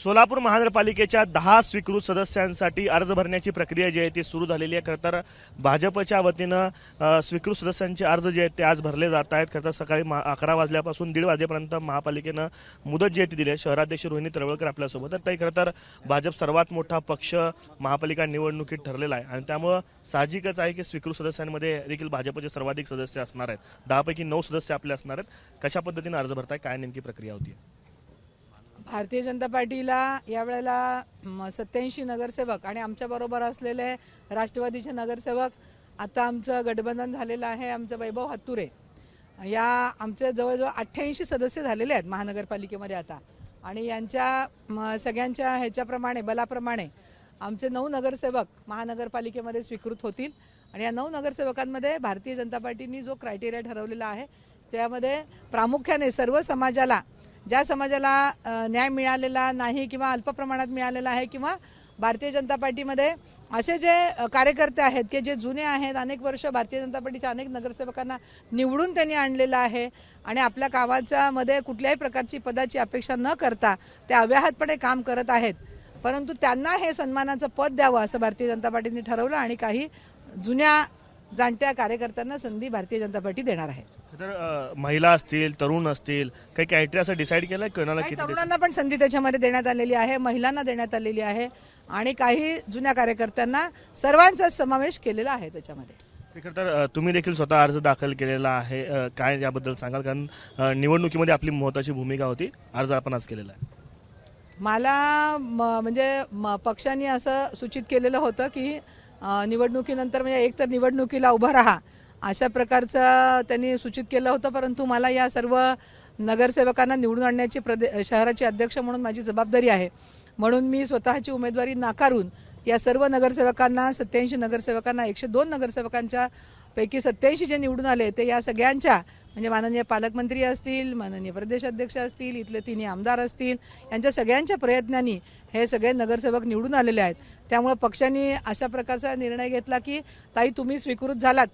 सोलापूर महानगरपालिकेच्या 10 स्वीकृत सदस्यांसाठी अर्ज भरण्याची प्रक्रिया जी आहे ती सुरू झालेली आहे। खरं तर भाजपच्या वतीनं स्वीकृत सदस्यांचे अर्ज जे आहेत ते आज भरले जात आहेत। खरं तर सकाळी 11 वाजल्यापासून 1:30 वाजेपर्यंत महापालिकेनं मुदत जी आहे ती दिली आहे। शहराध्यक्ष रोहिणी तळवळकर आपल्यासोबत आहेत। ताई, खरं तर भाजप सर्वात मोठा पक्ष महापालिका निवडणुकीत ठरलेला आहे आणि त्यामुळे साहजिकच आहे की स्वीकृत सदस्यांमध्ये देखील भाजपचे सर्वाधिक सदस्य असणार आहेत। 10 पैकी 9 सदस्य आपले असणार आहेत। कशा पद्धतीने अर्ज भरताय, काय नेमकी प्रक्रिया होती? भारतीय जनता पार्टीला यावेळेला 87 नगरसेवक आणि आमच्याबरोबर असलेले राष्ट्रवादीचे नगरसेवक, आता आमचं गठबंधन झालेलं आहे आमचं वैभव हत्तुरे, या आमचे जवळजवळ 88 सदस्य झालेले आहेत महानगरपालिकेमध्ये आता। आणि यांच्या सगळ्यांच्या ह्याच्याप्रमाणे बलाप्रमाणे आमचे 9 नगरसेवक महानगरपालिकेमध्ये स्वीकृत होतील। आणि या 9 नगरसेवकांमध्ये भारतीय जनता पार्टीने जो क्रायटेरिया ठरवलेला आहे त्यामध्ये प्रामुख्याने सर्व समाजाला, ज्या समाजाला न्याय मिळालेला नाही किंवा अल्प प्रमाणात मिळालेला आहे, किंवा भारतीय जनता पार्टीमध्ये असे जे कार्यकर्ते आहेत की जे जुने आहेत, अनेक वर्ष भारतीय जनता पार्टीच्या अनेक नगरसेवकांना निवडून त्यांनी आणलेलं आहे आणि आपल्या गावाच्या मध्ये कुठल्याही प्रकारची पदाची अपेक्षा न करता ते अव्याहतपणे काम करत आहेत, परंतु त्यांना हे सन्मानाचं पद द्यावं असं भारतीय जनता पार्टीने ठरवलं आणि काही जुन्या जाणत्या कार्यकर्त्यांना संधी भारतीय जनता पार्टी देणार आहे। तर महिला असतील, तरुण असतील, काही क्रायटेरिया असं डिसाईड केलं कोणाला किती? तरुणांना पण संधी त्याच्यामध्ये देण्यात आलेली आहे, महिलांना देण्यात आलेली आहे आणि काही जुन्या कार्यकर्त्यांना, सर्वांचा समावेश केलेला आहे त्याच्यामध्ये। खरं तर तुम्ही देखील स्वतः अर्ज दाखल केलेला आहे, काय याबद्दल सांगाल? कारण निवडणुकीमध्ये आपली महत्त्वाची भूमिका होती, अर्ज आपण आज केलेला आहे। मला म्हणजे पक्षाने असं सूचित केलेलं होतं की निवडणुकीनंतर म्हणजे एक तर निवडणुकीला उभा राहा अशा प्रकारचं त्यांनी सूचित केलं होतं, परंतु मला या सर्व नगरसेवकांना निवडून आणण्याची शहराची अध्यक्ष म्हणून माझी जबाबदारी आहे, म्हणून मी स्वतःची उमेदवारी नाकारून या सर्व नगरसेवकांना, 87 नगरसेवकांना, 102 नगरसेवकांच्या पैकी 87 जे निवडून आले ते या सगळ्यांच्या, म्हणजे माननीय पालकमंत्री असतील, माननीय प्रदेशाध्यक्ष असतील, इथले 3 आमदार असतील, यांच्या सगळ्यांच्या प्रयत्नांनी हे सगळे नगरसेवक निवडून आलेले आहेत। त्यामुळे पक्षाने अशा प्रकारचा निर्णय घेतला की ताई, तुम्ही स्वीकृत झालात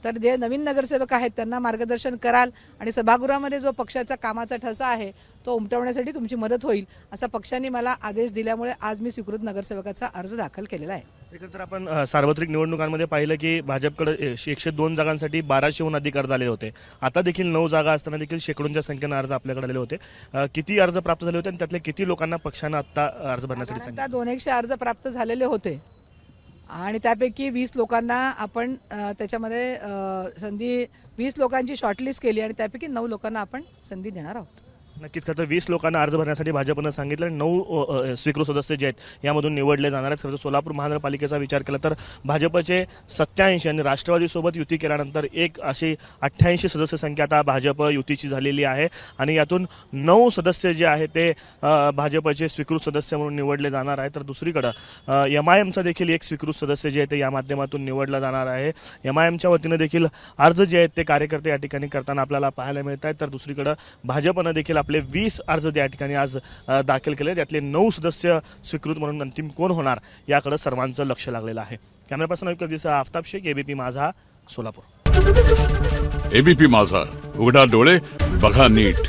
तर जे नवीन नगरसेवक आहेत त्यांना मार्गदर्शन कराल आणि सभागृहामध्ये जो पक्षाचा कामाचा ठसा आहे तो उमटवण्यासाठी तुमची मदत होईल, असा पक्षाने मला आदेश दिल्यामुळे आज मी स्वीकृत नगरसेवकाचा अर्ज दाखल केलेला आहे। एकंदर आपण सार्वत्रिक निवडणुकांमध्ये पाहिलं की भाजपकडे 102 जागांसाठी 1200हून अधिक अर्ज आलेले होते। आता देखील 9 जागा असताना देखील शेकडोंच्या संख्येने अर्ज आपल्याकडे आलेले होते। किती अर्ज प्राप्त झाले होते आणि त्यातले किती लोकांना पक्षानं आता अर्ज भरण्यासाठी सांगितलं? 200 अर्ज प्राप्त झालेले होते आणि त्यापैकी 20 लोकांना आपण त्याच्यामध्ये संधी, 20 लोकांची शॉर्टलिस्ट केली आणि त्यापैकी 9 लोकांना आपण संधी देणार आहोत। नक्कीच। खरं तर 20 लोकांना अर्ज भरण्यासाठी भाजपनं सांगितलं, 9 स्वीकृत सदस्य जे आहेत यामधून निवडले जाणार आहेत। खरं तर सोलापूर महानगरपालिकेचा विचार केला तर भाजपचे 87 आणि राष्ट्रवादीसोबत युती केल्यानंतर एक अशी 88 सदस्य संख्या आता भाजप युतीची झालेली आहे आणि यातून 9 सदस्य जे आहेत ते भाजपचे स्वीकृत सदस्य म्हणून निवडले जाणार आहेत। तर दुसरीकडं MIMचा देखील एक स्वीकृत सदस्य जे आहे ते या माध्यमातून निवडला जाणार आहे। MIMच्या वतीनं देखील अर्ज जे आहेत ते कार्यकर्ते या ठिकाणी करताना आपल्याला पाहायला मिळत आहेत। तर दुसरीकडं भाजपनं देखील आपले 20 अर्ज त्या ठिकाणी आज दाखल केले, त्यातले 9 सदस्य स्वीकृत म्हणून अंतिम कोण होणार याकडे सर्वांचं लक्ष लागलेलं आहे। कॅमेरा पर्सन आयुक्त दिसा आफताब शेख, ABP माझा, सोलापूर। ABP माझा, उघडा डोळे बघा नीट।